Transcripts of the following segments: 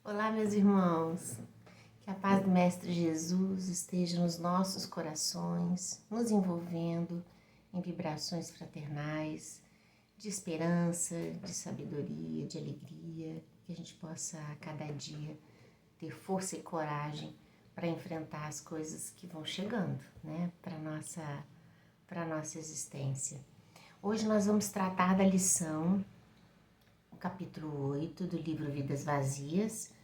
Olá, meus irmãos. Que a paz do Mestre Jesus esteja nos nossos corações, nos envolvendo em vibrações fraternais, de esperança, de sabedoria, de alegria, que a gente possa a cada dia ter força e coragem para enfrentar as coisas que vão chegando, né, para nossa existência. Hoje nós vamos tratar da lição, o capítulo 8 do livro Vidas Vazias.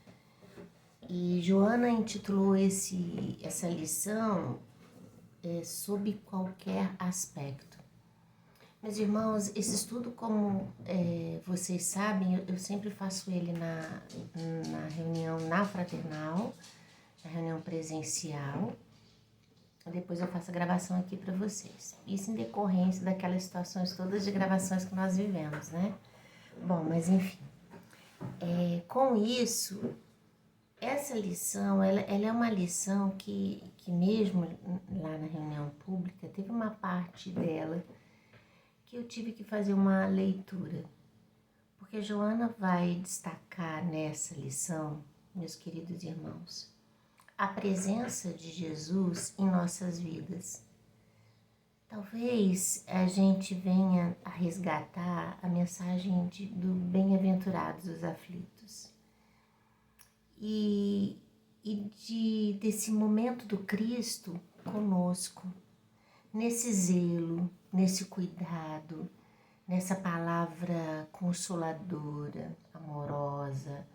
E Joana intitulou essa lição sob qualquer aspecto. Meus irmãos, esse estudo, como vocês sabem, eu sempre faço ele na reunião na fraternal, na reunião presencial. Depois eu faço a gravação aqui para vocês. Isso em decorrência daquelas situações todas de gravações que nós vivemos, né? Bom, mas enfim. Com isso, essa lição, ela é uma lição que mesmo lá na reunião pública, teve uma parte dela que eu tive que fazer uma leitura. Porque Joana vai destacar nessa lição, meus queridos irmãos, a presença de Jesus em nossas vidas. Talvez a gente venha a resgatar a mensagem do bem-aventurados os aflitos. Desse momento do Cristo conosco, nesse zelo, nesse cuidado, nessa palavra consoladora, amorosa,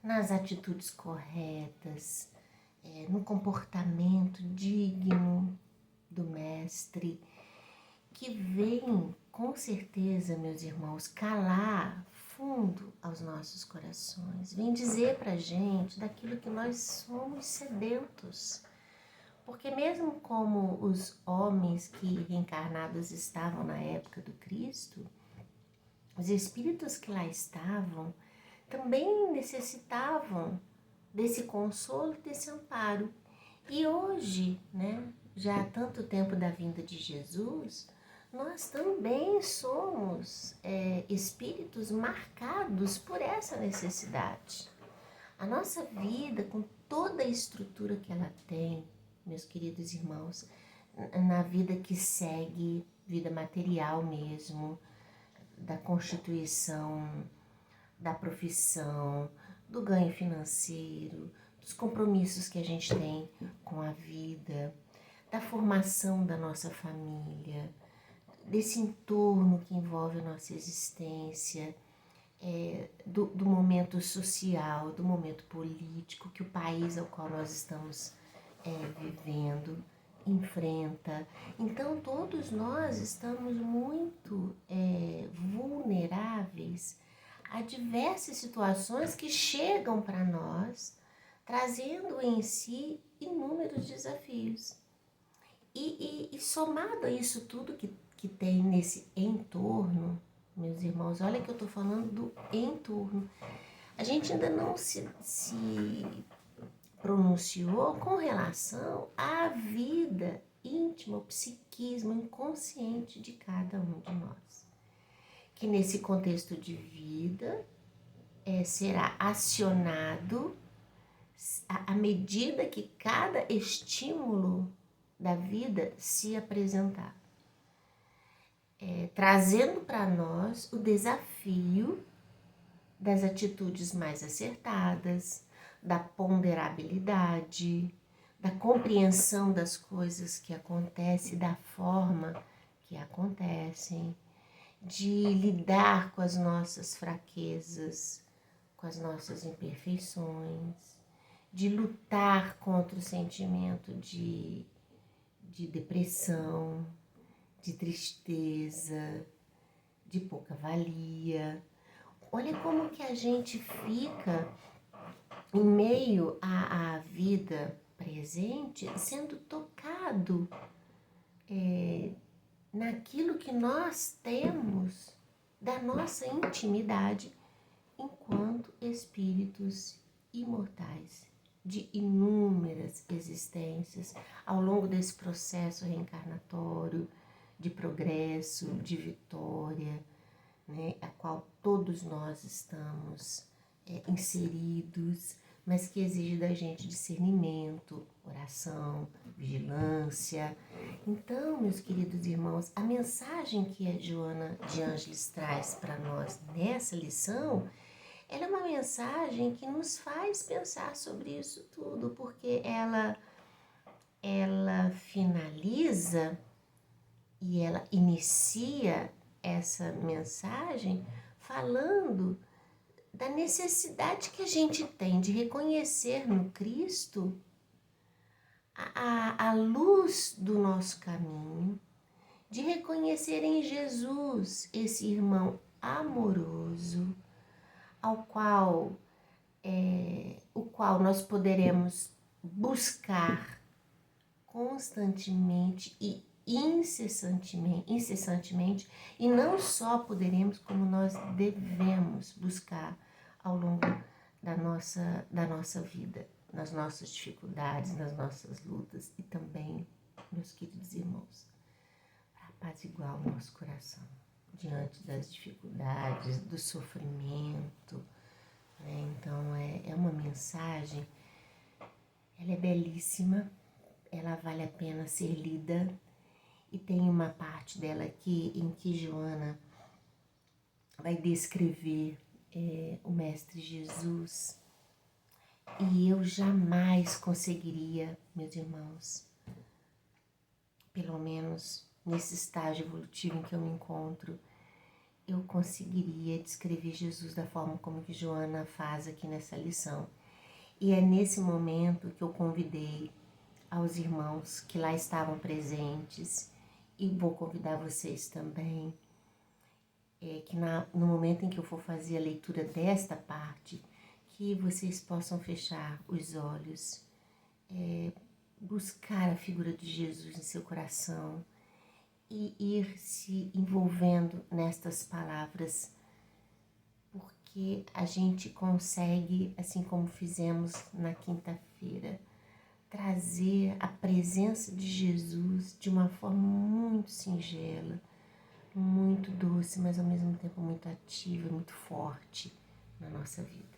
nas atitudes corretas, no comportamento digno do Mestre, que vem, com certeza, meus irmãos, calar fundo aos nossos corações, vem dizer pra gente daquilo que nós somos sedentos. Porque mesmo como os homens que reencarnados estavam na época do Cristo, os espíritos que lá estavam também necessitavam desse consolo, desse amparo. E hoje, né, já há tanto tempo da vinda de Jesus, nós também somos espíritos marcados por essa necessidade. A nossa vida, com toda a estrutura que ela tem, meus queridos irmãos, na vida que segue, vida material mesmo, da constituição, da profissão, do ganho financeiro, dos compromissos que a gente tem com a vida, da formação da nossa família, desse entorno que envolve a nossa existência, do momento social, do momento político que o país ao qual nós estamos vivendo enfrenta. Então todos nós estamos muito vulneráveis a diversas situações que chegam para nós, trazendo em si inúmeros desafios. E somado a isso tudo que tem nesse entorno, meus irmãos, olha que eu estou falando do entorno. A gente ainda não se pronunciou com relação à vida íntima, o psiquismo inconsciente de cada um de nós. Que nesse contexto de vida será acionado à medida que cada estímulo da vida se apresentar. Trazendo para nós o desafio das atitudes mais acertadas, da ponderabilidade, da compreensão das coisas que acontecem, da forma que acontecem, de lidar com as nossas fraquezas, com as nossas imperfeições, de lutar contra o sentimento de depressão, de tristeza, de pouca valia. Olha como que a gente fica em meio à vida presente, sendo tocado naquilo que nós temos da nossa intimidade enquanto espíritos imortais de inúmeras existências ao longo desse processo reencarnatório de progresso, de vitória, né, a qual todos nós estamos inseridos, mas que exige da gente discernimento, oração, vigilância. Então, meus queridos irmãos, a mensagem que a Joana de Ângeles traz para nós nessa lição, ela é uma mensagem que nos faz pensar sobre isso tudo, porque ela finaliza e ela inicia essa mensagem falando da necessidade que a gente tem de reconhecer no Cristo a luz do nosso caminho, de reconhecer em Jesus esse irmão amoroso, o qual nós poderemos buscar constantemente e incessantemente, e não só poderemos, como nós devemos buscar ao longo da nossa vida, nas nossas dificuldades, nas nossas lutas e também, meus queridos irmãos, para apaziguar o nosso coração diante das dificuldades, do sofrimento, né? Então é uma mensagem, ela é belíssima, ela vale a pena ser lida, e tem uma parte dela aqui em que Joana vai descrever o Mestre Jesus, e eu jamais conseguiria, meus irmãos, pelo menos nesse estágio evolutivo em que eu me encontro, eu conseguiria descrever Jesus da forma como que Joana faz aqui nessa lição. E é nesse momento que eu convidei aos irmãos que lá estavam presentes, e vou convidar vocês também, que no momento em que eu for fazer a leitura desta parte, que vocês possam fechar os olhos, buscar a figura de Jesus em seu coração e ir se envolvendo nestas palavras, porque a gente consegue, assim como fizemos na quinta-feira, trazer a presença de Jesus de uma forma muito singela, muito doce, mas ao mesmo tempo muito ativa, muito forte na nossa vida.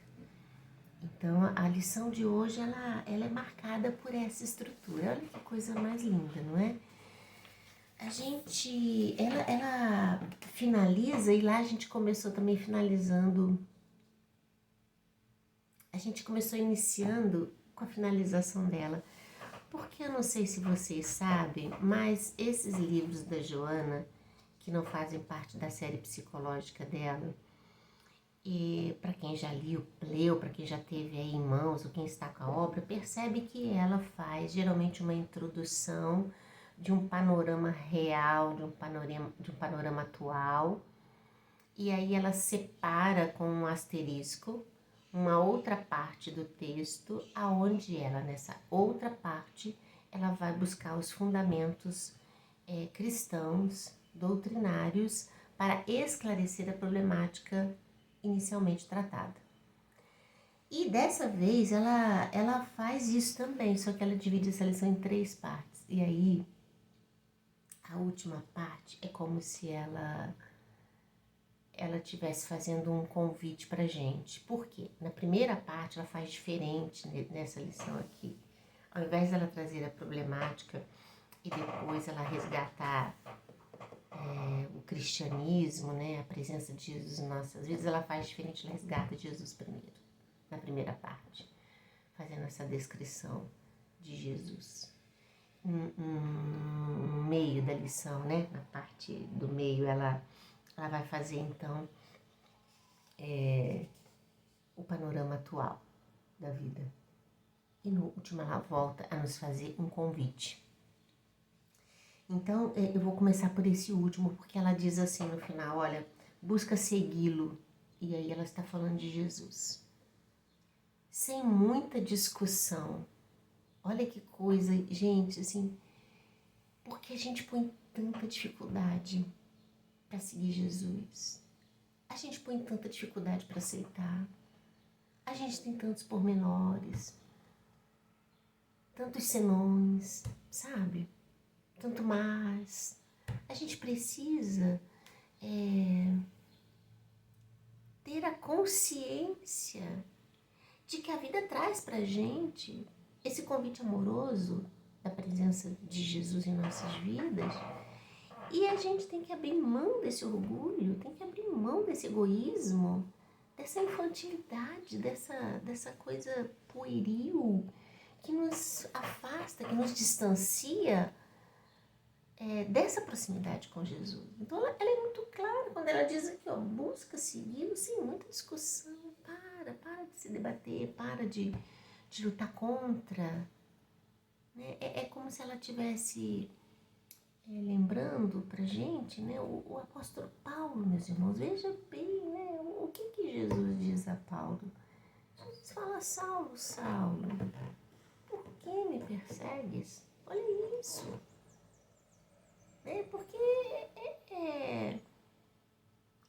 Então a lição de hoje ela é marcada por essa estrutura. Olha que coisa mais linda, não é? Ela finaliza, e lá a gente começou também finalizando, a gente começou iniciando com a finalização dela, porque eu não sei se vocês sabem, mas esses livros da Joana, que não fazem parte da série psicológica dela, e para quem já leu, para quem já teve aí em mãos, ou quem está com a obra, percebe que ela faz geralmente uma introdução de um panorama real, de um panorama atual, e aí ela separa com um asterisco uma outra parte do texto, aonde ela, nessa outra parte, ela vai buscar os fundamentos cristãos, doutrinários, para esclarecer a problemática inicialmente tratada. E dessa vez ela faz isso também, só que ela divide essa lição em 3 partes. E aí, a última parte é como se ela estivesse fazendo um convite para a gente. Por quê? Na primeira parte ela faz diferente nessa lição aqui. Ao invés dela trazer a problemática e depois ela resgatar o cristianismo, né, a presença de Jesus em nossas vidas, ela faz diferente, ela resgata Jesus primeiro, na primeira parte, fazendo essa descrição de Jesus. No meio da lição, né, na parte do meio, ela vai fazer então o panorama atual da vida. E no último ela volta a nos fazer um convite. Então, eu vou começar por esse último, porque ela diz assim no final, olha, busca segui-lo. E aí ela está falando de Jesus. Sem muita discussão. Olha que coisa, gente, assim, porque a gente põe tanta dificuldade para seguir Jesus. A gente põe tanta dificuldade para aceitar. A gente tem tantos pormenores, tantos senões, sabe? Tanto mais. A gente precisa ter a consciência de que a vida traz pra gente esse convite amoroso da presença de Jesus em nossas vidas. E a gente tem que abrir mão desse orgulho, tem que abrir mão desse egoísmo, dessa infantilidade, dessa coisa pueril que nos afasta, que nos distancia dessa proximidade com Jesus. Então ela é muito clara quando ela diz aqui, ó, busca segui-lo sem muita discussão, para de se debater, para de lutar contra. Né? É como se ela tivesse lembrando pra gente, né, o apóstolo Paulo, meus irmãos. Veja bem, né, o que Jesus diz a Paulo. Jesus fala, Saulo, Saulo, por que me persegues? Olha isso. Porque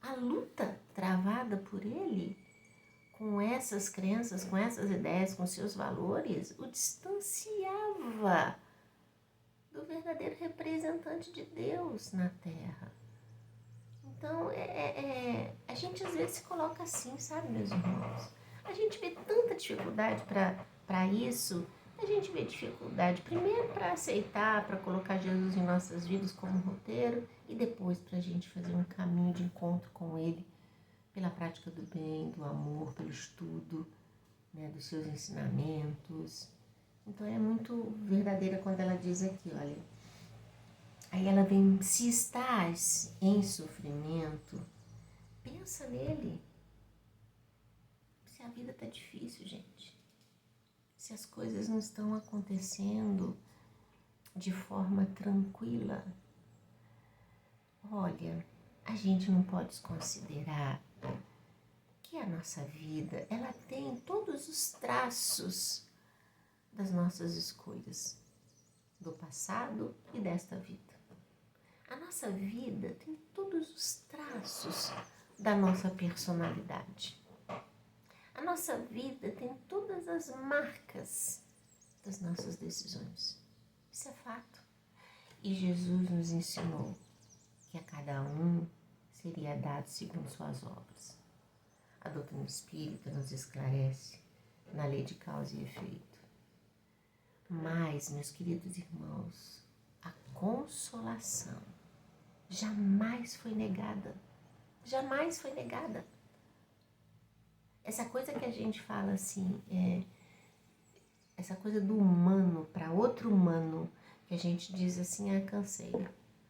a luta travada por ele, com essas crenças, com essas ideias, com seus valores, o distanciava do verdadeiro representante de Deus na Terra. Então, a gente às vezes se coloca assim, sabe, meus irmãos? A gente vê tanta dificuldade para isso. A gente vê dificuldade primeiro para aceitar, para colocar Jesus em nossas vidas como roteiro, e depois para a gente fazer um caminho de encontro com Ele pela prática do bem, do amor, pelo estudo, né, dos seus ensinamentos. Então é muito verdadeira quando ela diz aqui, olha, aí ela vem, se estás em sofrimento, pensa nele. Se a vida tá difícil, gente, se as coisas não estão acontecendo de forma tranquila, olha, a gente não pode desconsiderar que a nossa vida, ela tem todos os traços das nossas escolhas, do passado e desta vida. A nossa vida tem todos os traços da nossa personalidade. A nossa vida tem todas as marcas das nossas decisões. Isso é fato. E Jesus nos ensinou que a cada um seria dado segundo suas obras. A doutrina espírita nos esclarece na lei de causa e efeito. Mas, meus queridos irmãos, a consolação jamais foi negada. Jamais foi negada. Essa coisa que a gente fala assim, essa coisa do humano para outro humano, que a gente diz assim, cansei.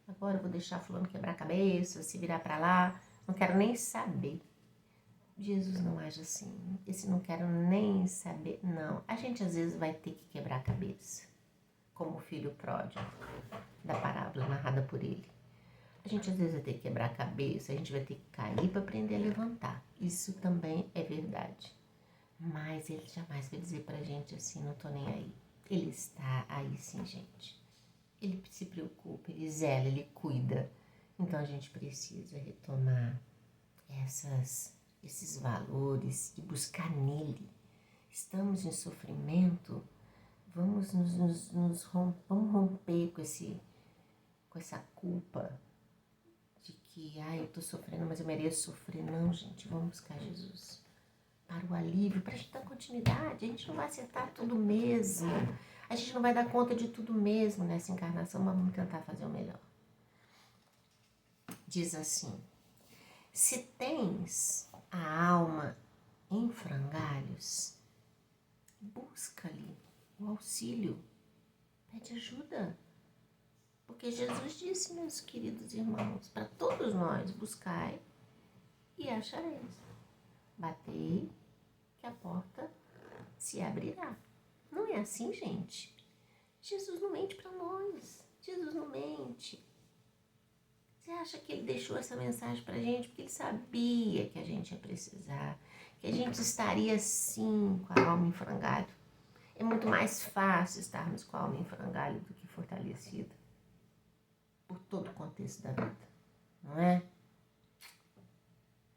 Agora eu vou deixar fulano quebrar a cabeça, se virar para lá, não quero nem saber. Jesus não age assim. Esse não quero nem saber, não. A gente às vezes vai ter que quebrar a cabeça, como o filho pródigo da parábola narrada por ele. A gente às vezes vai ter que quebrar a cabeça, a gente vai ter que cair para aprender a levantar. Isso também é verdade. Mas ele jamais vai dizer pra gente assim, não tô nem aí. Ele está aí sim, gente. Ele se preocupa, ele zela, ele cuida. Então a gente precisa retomar esses valores e buscar nele. Estamos em sofrimento, vamos vamos romper com essa culpa de que, eu tô sofrendo, mas eu mereço sofrer. Não, gente, vamos buscar Jesus para o alívio, para a gente dar continuidade. A gente não vai acertar tudo mesmo, a gente não vai dar conta de tudo mesmo nessa encarnação, mas vamos tentar fazer o melhor. Diz assim, se tens a alma em frangalhos, busca-lhe o auxílio, pede ajuda. Porque Jesus disse, meus queridos irmãos, para todos nós, buscai e achareis. Batei, que a porta se abrirá. Não é assim, gente? Jesus não mente para nós. Jesus não mente. Você acha que ele deixou essa mensagem para a gente porque ele sabia que a gente ia precisar, que a gente estaria assim com a alma em frangalho? É muito mais fácil estarmos com a alma em frangalho do que fortalecida por todo o contexto da vida, não é?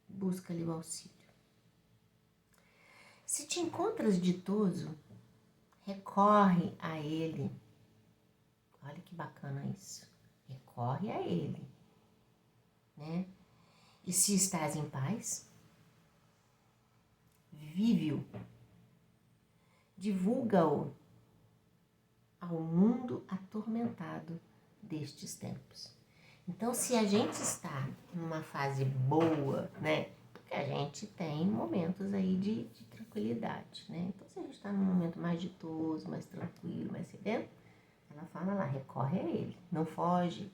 Busca-lhe o auxílio. Se te encontras ditoso, recorre a ele. Olha que bacana isso. Recorre a ele, né? E se estás em paz, vive-o divulga-o ao mundo atormentado destes tempos. Então, se a gente está numa fase boa, né? Porque a gente tem momentos aí de tranquilidade, né? Então, se a gente está num momento mais ditoso, mais tranquilo, mais sereno, ela fala lá, recorre a ele, não foge,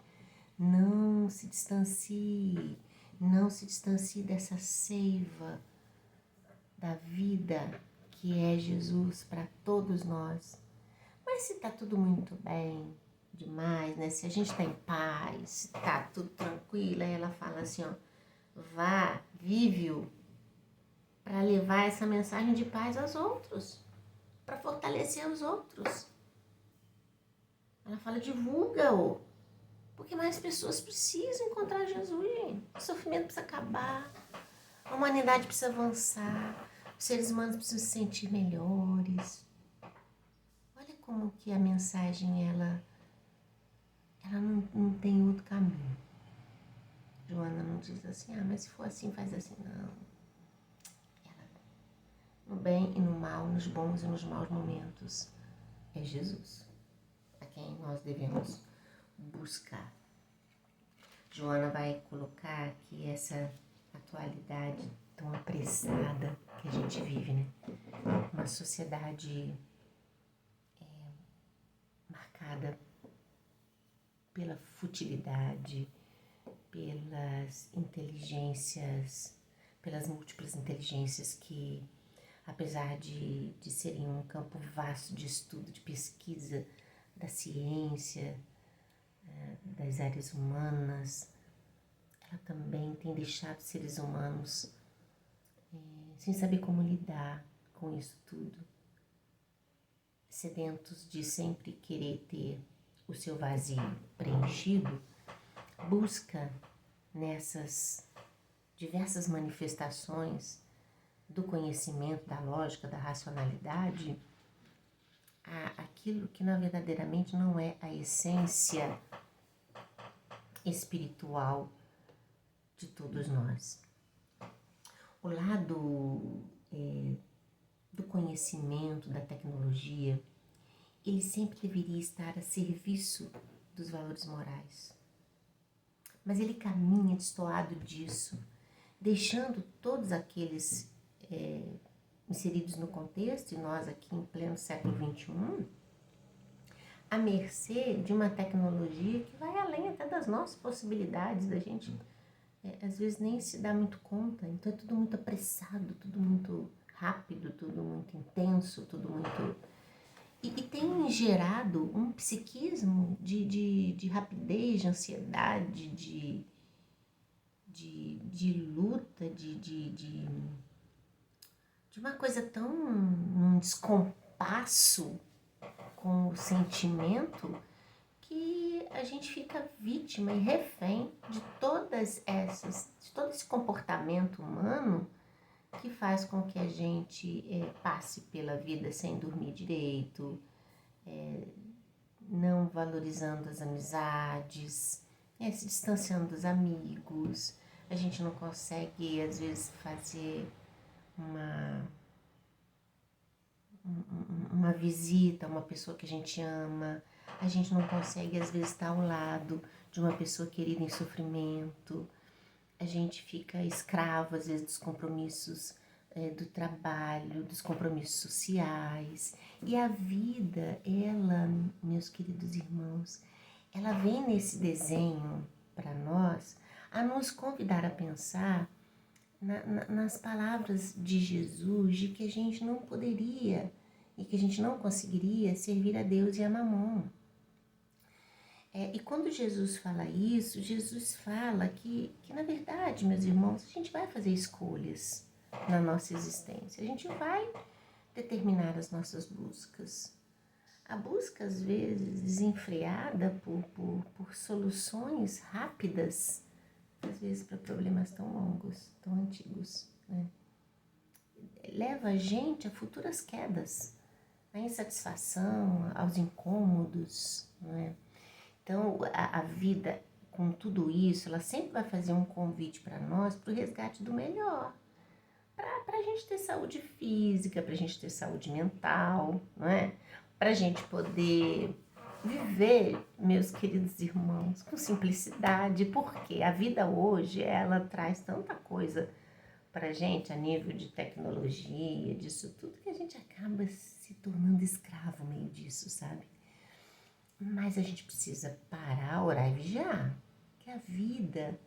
não se distancie, não se distancie dessa seiva da vida que é Jesus para todos nós. Mas se está tudo muito bem, demais, né? Se a gente está em paz, se está tudo tranquilo, aí ela fala assim, ó, vá, vive-o para levar essa mensagem de paz aos outros, para fortalecer os outros. Ela fala, divulga-o, porque mais pessoas precisam encontrar Jesus, gente. O sofrimento precisa acabar, a humanidade precisa avançar, os seres humanos precisam se sentir melhores. Olha como que a mensagem, ela não tem outro caminho. Joana não diz assim, mas se for assim, faz assim. Não. Ela, no bem e no mal, nos bons e nos maus momentos, é Jesus a quem nós devemos buscar. Joana vai colocar aqui essa atualidade tão apressada que a gente vive, né? Uma sociedade marcada pela futilidade, pelas inteligências, pelas múltiplas inteligências que, apesar de serem um campo vasto de estudo, de pesquisa da ciência, das áreas humanas, ela também tem deixado seres humanos sem saber como lidar com isso tudo, sedentos de sempre querer ter o seu vazio preenchido, busca nessas diversas manifestações do conhecimento, da lógica, da racionalidade, aquilo que verdadeiramente não é a essência espiritual de todos nós. O lado do conhecimento, da tecnologia, ele sempre deveria estar a serviço dos valores morais. Mas ele caminha destoado disso, deixando todos aqueles inseridos no contexto, e nós aqui em pleno século XXI, à mercê de uma tecnologia que vai além até das nossas possibilidades, da gente às vezes nem se dá muito conta. Então é tudo muito apressado, tudo muito rápido, tudo muito intenso, tudo muito... E tem gerado um psiquismo de rapidez, de ansiedade, de luta, de uma coisa tão um descompasso com o sentimento que a gente fica vítima e refém de todo esse comportamento humano que faz com que a gente passe pela vida sem dormir direito, não valorizando as amizades, se distanciando dos amigos. A gente não consegue, às vezes, fazer uma visita a uma pessoa que a gente ama. A gente não consegue, às vezes, estar ao lado de uma pessoa querida em sofrimento. A gente fica escravo, às vezes, dos compromissos do trabalho, dos compromissos sociais. E a vida, ela, meus queridos irmãos, ela vem nesse desenho para nós a nos convidar a pensar nas palavras de Jesus, de que a gente não poderia e que a gente não conseguiria servir a Deus e a Mamon. E quando Jesus fala isso, Jesus fala que na verdade, meus irmãos, a gente vai fazer escolhas na nossa existência. A gente vai determinar as nossas buscas. A busca, às vezes, desenfreada por soluções rápidas, às vezes para problemas tão longos, tão antigos, né? Leva a gente a futuras quedas, à insatisfação, aos incômodos, não é? Então, a vida, com tudo isso, ela sempre vai fazer um convite para nós, para o resgate do melhor, para a gente ter saúde física, para a gente ter saúde mental, não é? Para a gente poder viver, meus queridos irmãos, com simplicidade, porque a vida hoje, ela traz tanta coisa pra gente a nível de tecnologia, disso tudo, que a gente acaba se tornando escravo meio disso, sabe? Mas a gente precisa parar, orar e vigiar, que a vida,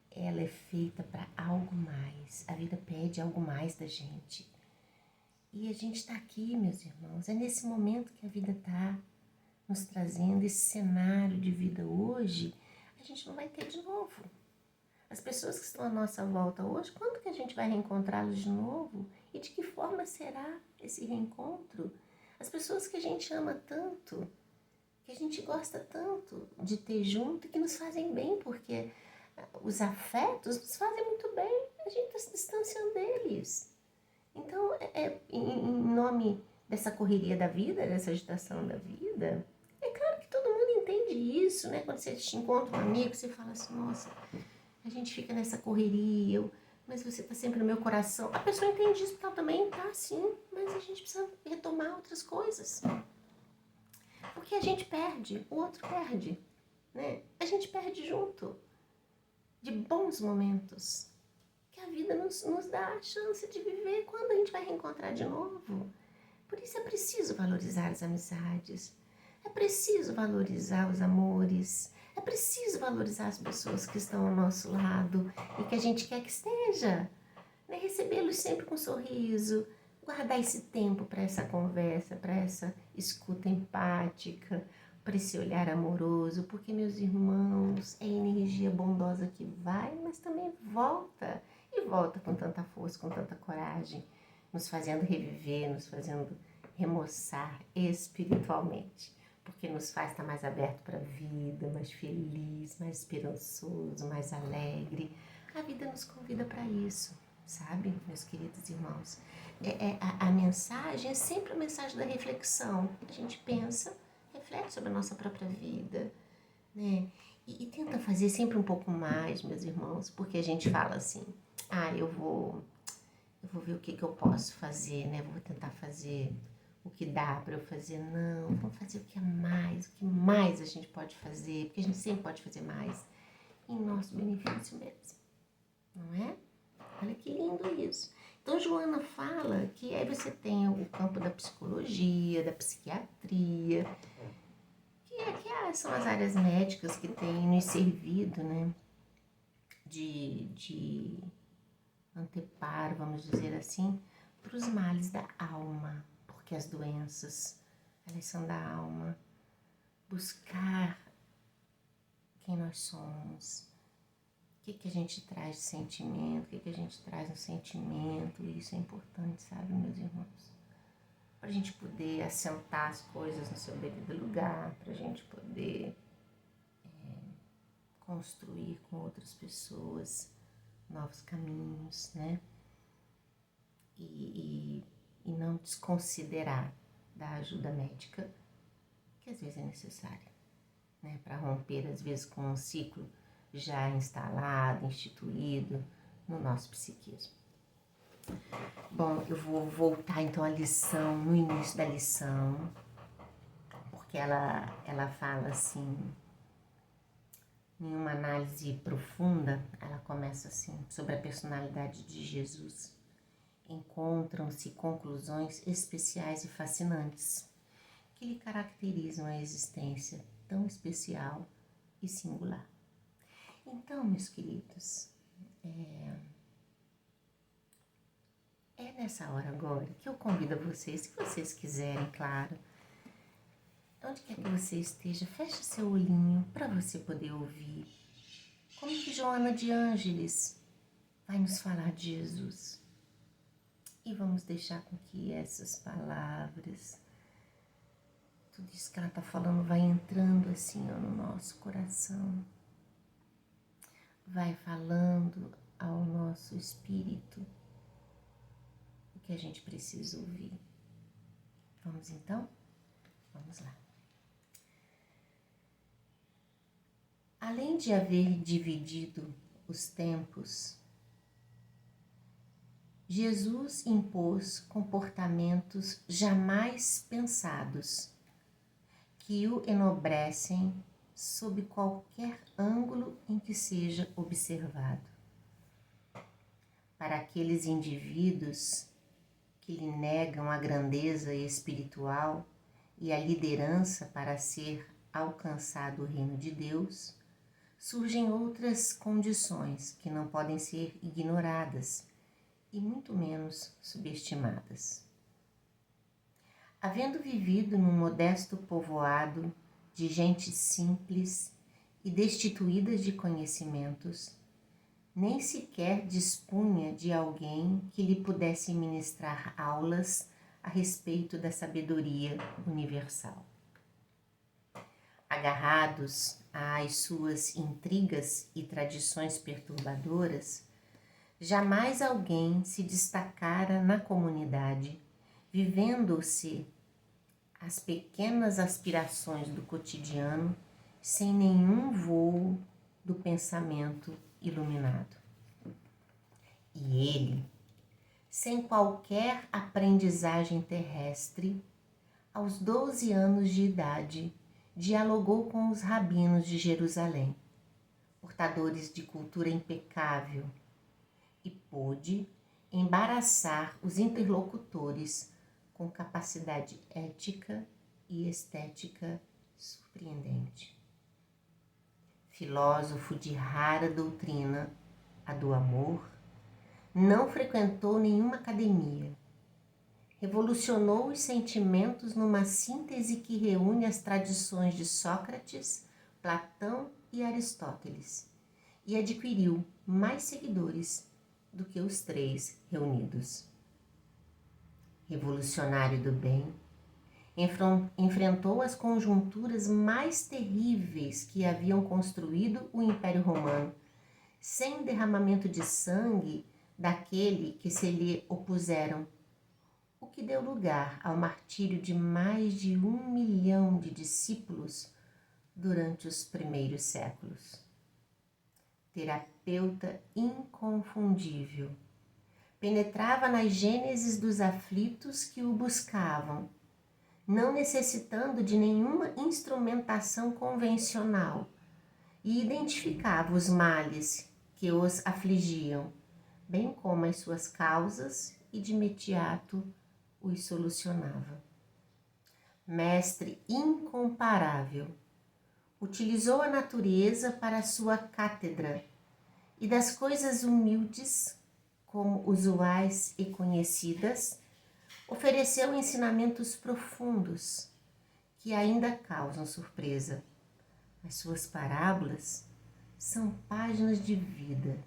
ela é feita para algo mais, a vida pede algo mais da gente. E a gente está aqui, meus irmãos, é nesse momento que a vida está nos trazendo esse cenário de vida hoje, a gente não vai ter de novo. As pessoas que estão à nossa volta hoje, quando que a gente vai reencontrá-los de novo? E de que forma será esse reencontro? As pessoas que a gente ama tanto, que a gente gosta tanto de ter junto e que nos fazem bem, porque os afetos nos fazem muito bem, a gente está se distanciando deles. Então, em nome dessa correria da vida, dessa agitação da vida, é claro que todo mundo entende isso, né? Quando você te encontra um amigo, você fala assim, nossa, a gente fica nessa correria, mas você está sempre no meu coração. A pessoa entende isso porque ela também está assim, mas a gente precisa retomar outras coisas. Porque a gente perde, o outro perde, né? A gente perde junto de bons momentos que a vida nos dá a chance de viver quando a gente vai reencontrar de novo. Por isso é preciso valorizar as amizades, é preciso valorizar os amores, é preciso valorizar as pessoas que estão ao nosso lado e que a gente quer que esteja, né? Recebê-los sempre com um sorriso, guardar esse tempo para essa conversa, para essa escuta empática, para esse olhar amoroso, porque, meus irmãos, é energia bondosa que vai, mas também volta, e volta com tanta força, com tanta coragem, nos fazendo reviver, nos fazendo remoçar espiritualmente, porque nos faz estar mais aberto para a vida, mais feliz, mais esperançoso, mais alegre. A vida nos convida para isso, sabe, meus queridos irmãos? A mensagem é sempre a mensagem da reflexão. A gente pensa, reflete sobre a nossa própria vida, né? E tenta fazer sempre um pouco mais, meus irmãos, porque a gente fala assim, eu vou ver o que eu posso fazer, né? Vou tentar fazer o que dá para eu fazer. Não, vamos fazer o que mais a gente pode fazer, porque a gente sempre pode fazer mais, em nosso benefício mesmo, não é? Olha que lindo isso. Então, Joana fala que aí você tem o campo da psicologia, da psiquiatria, são as áreas médicas que têm nos servido, né, de anteparo, vamos dizer assim, para os males da alma, porque as doenças, elas são da alma. Buscar quem nós somos, o que a gente traz de sentimento, o que a gente traz no sentimento, isso é importante, sabe, meus irmãos? Para a gente poder assentar as coisas no seu devido lugar, para a gente poder construir com outras pessoas novos caminhos, né? E não desconsiderar da ajuda médica, que às vezes é necessária, né? Para romper, às vezes, com um ciclo já instalado, instituído no nosso psiquismo. Bom, eu vou voltar então à lição, no início da lição, porque ela fala assim, em uma análise profunda, ela começa assim, sobre a personalidade de Jesus. Encontram-se conclusões especiais e fascinantes que lhe caracterizam a existência tão especial e singular. Então, meus queridos, é nessa hora agora que eu convido a vocês, se vocês quiserem, claro, onde quer que você esteja, feche seu olhinho para você poder ouvir como que Joana de Ângeles vai nos falar de Jesus. E vamos deixar com que essas palavras, tudo isso que ela está falando, vai entrando assim no nosso coração, vai falando ao nosso espírito o que a gente precisa ouvir. Vamos então? Vamos lá. Além de haver dividido os tempos Jesus impôs comportamentos jamais pensados, que o enobrecem sob qualquer ângulo em que seja observado. Para aqueles indivíduos que lhe negam a grandeza espiritual e a liderança para ser alcançado o reino de Deus, surgem outras condições que não podem ser ignoradas e muito menos subestimadas. Havendo vivido num modesto povoado de gente simples e destituídas de conhecimentos, nem sequer dispunha de alguém que lhe pudesse ministrar aulas a respeito da sabedoria universal. Agarrados às suas intrigas e tradições perturbadoras, jamais alguém se destacara na comunidade, vivendo-se as pequenas aspirações do cotidiano sem nenhum voo do pensamento iluminado. E ele, sem qualquer aprendizagem terrestre, aos 12 anos de idade, dialogou com os rabinos de Jerusalém, portadores de cultura impecável, e pôde embaraçar os interlocutores com capacidade ética e estética surpreendente. Filósofo de rara doutrina, a do amor, não frequentou nenhuma academia. Revolucionou os sentimentos numa síntese que reúne as tradições de Sócrates, Platão e Aristóteles, e adquiriu mais seguidores do que os três reunidos. Revolucionário do bem, enfrentou as conjunturas mais terríveis que haviam construído o Império Romano, sem derramamento de sangue daquele que se lhe opuseram, o que deu lugar ao martírio de mais de 1 milhão de discípulos durante os primeiros séculos. Terapeuta inconfundível, penetrava nas gêneses dos aflitos que o buscavam, não necessitando de nenhuma instrumentação convencional, e identificava os males que os afligiam, bem como as suas causas, e de imediato os solucionava. Mestre incomparável, utilizou a natureza para a sua cátedra e das coisas humildes, como usuais e conhecidas, ofereceu ensinamentos profundos que ainda causam surpresa. As suas parábolas são páginas de vida,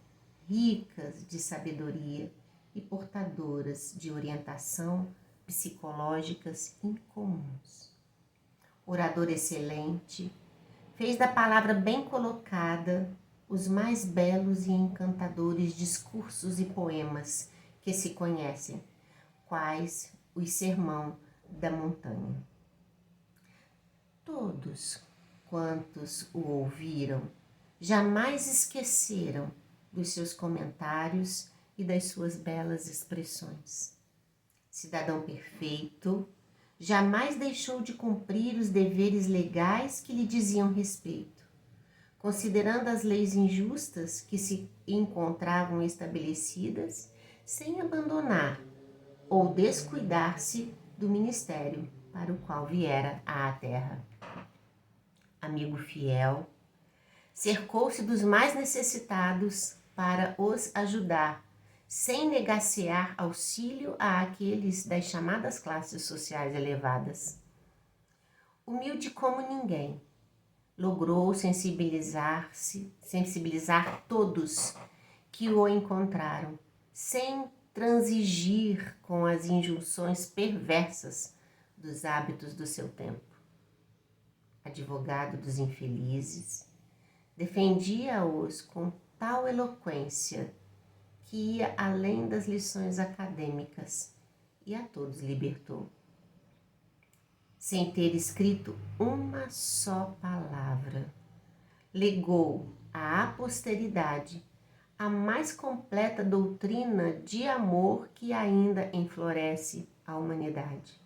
ricas de sabedoria e portadoras de orientação psicológicas incomuns. Orador excelente, fez da palavra bem colocada os mais belos e encantadores discursos e poemas que se conhecem, quais o Sermão da Montanha. Todos quantos o ouviram jamais esqueceram dos seus comentários e das suas belas expressões. Cidadão perfeito, jamais deixou de cumprir os deveres legais que lhe diziam respeito, considerando as leis injustas que se encontravam estabelecidas, sem abandonar ou descuidar-se do ministério para o qual viera à terra. Amigo fiel, cercou-se dos mais necessitados para os ajudar, sem negacear auxílio àqueles das chamadas classes sociais elevadas. Humilde como ninguém, logrou sensibilizar todos que o encontraram, sem transigir com as injunções perversas dos hábitos do seu tempo. Advogado dos infelizes, defendia-os com tal eloquência que ia além das lições acadêmicas e a todos libertou. Sem ter escrito uma só palavra, legou à posteridade a mais completa doutrina de amor que ainda enfloresce a humanidade.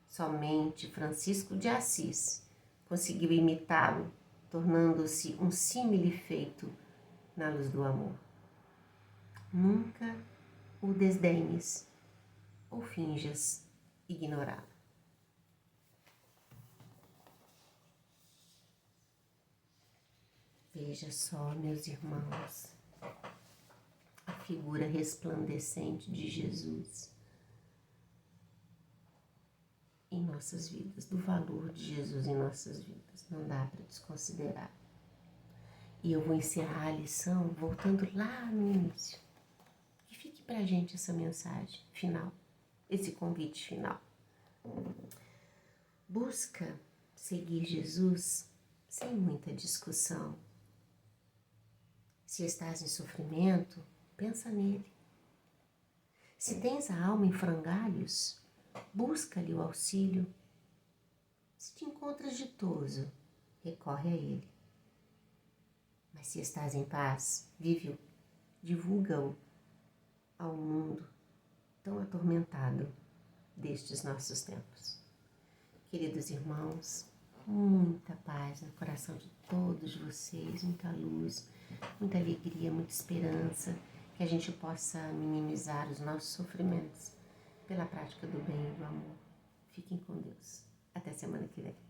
Somente Francisco de Assis conseguiu imitá-lo, tornando-se um símile feito na luz do amor. Nunca o desdenhes ou finjas ignorá-lo. Veja só, meus irmãos, a figura resplandecente de Jesus em nossas vidas, do valor de Jesus em nossas vidas. Não dá para desconsiderar. E eu vou encerrar a lição voltando lá no início. Que fique para a gente essa mensagem final, esse convite final. Busca seguir Jesus sem muita discussão. Se estás em sofrimento, pensa nele. Se tens a alma em frangalhos, busca-lhe o auxílio. Se te encontras ditoso, recorre a ele. Mas se estás em paz, vive-o, divulga-o ao mundo tão atormentado destes nossos tempos. Queridos irmãos, muita paz no coração de todos vocês, muita luz, muita alegria, muita esperança, que a gente possa minimizar os nossos sofrimentos pela prática do bem e do amor. Fiquem com Deus. Até semana que vem.